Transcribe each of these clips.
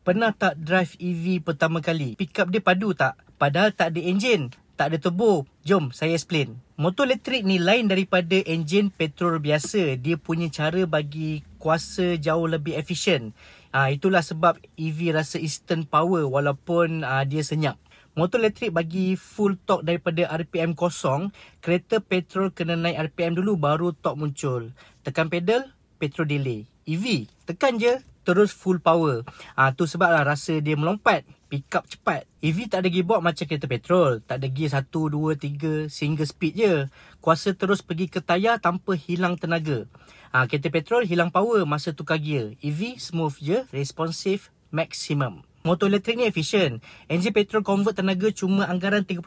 Pernah tak drive EV pertama kali? Pickup dia padu tak? Padahal tak ada enjin, tak ada turbo. Jom saya explain. Motor elektrik ni lain daripada enjin petrol biasa. Dia punya cara bagi kuasa jauh lebih efisien. Itulah sebab EV rasa instant power walaupun dia senyap. Motor elektrik bagi full torque daripada RPM kosong. Kereta petrol kena naik RPM dulu baru torque muncul. Tekan pedal, petrol delay. EV, tekan je, terus full power. Tu sebablah rasa dia melompat. Pick up cepat. EV tak ada gearbox macam kereta petrol. Tak ada gear 1, 2, 3, single speed je. Kuasa terus pergi ke tayar tanpa hilang tenaga. Kereta petrol hilang power masa tukar gear. EV smooth je, responsive, maximum. Motor elektrik ni efisien. Enjin petrol convert tenaga cuma anggaran 30%.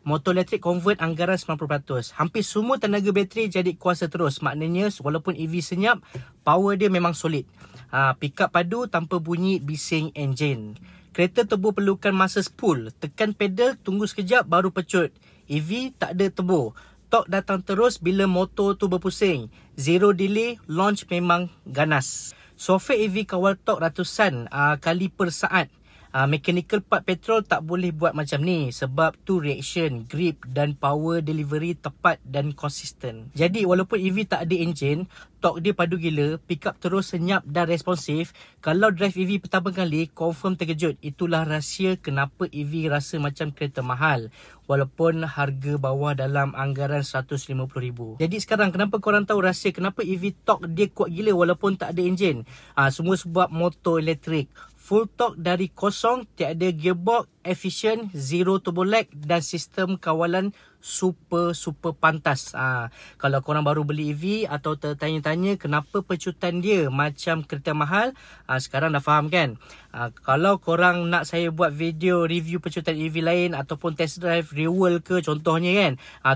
Motor elektrik convert anggaran 90%. Hampir semua tenaga bateri jadi kuasa terus. Maknanya walaupun EV senyap, power dia memang solid. Pick up padu tanpa bunyi bising enjin. Kereta turbo perlukan masa spool. Tekan pedal, tunggu sekejap baru pecut. EV tak ada turbo. Torque datang terus bila motor tu berpusing. Zero delay, launch memang ganas. Software EV kawal torque ratusan kali per saat. Mechanical part petrol tak boleh buat macam ni sebab tu reaction, grip dan power delivery tepat dan konsisten. Jadi walaupun EV tak ada enjin, torque dia padu gila, pick up terus senyap dan responsif. Kalau drive EV pertama kali, confirm terkejut. Itulah rahsia kenapa EV rasa macam kereta mahal walaupun harga bawah dalam anggaran RM150,000. Jadi sekarang kenapa korang tahu rahsia kenapa EV torque dia kuat gila walaupun tak ada enjin? Semua sebab motor elektrik. Full torque dari kosong, tiada gearbox, efisien, zero turbo lag dan sistem kawalan super pantas. Kalau korang baru beli EV atau tertanya-tanya kenapa pecutan dia macam kereta mahal, sekarang dah faham kan? Kalau korang nak saya buat video review pecutan EV lain ataupun test drive real world ke contohnya kan,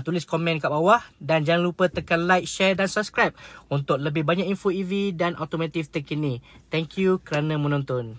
tulis komen kat bawah dan jangan lupa tekan like, share dan subscribe untuk lebih banyak info EV dan automotif terkini. Thank you kerana menonton.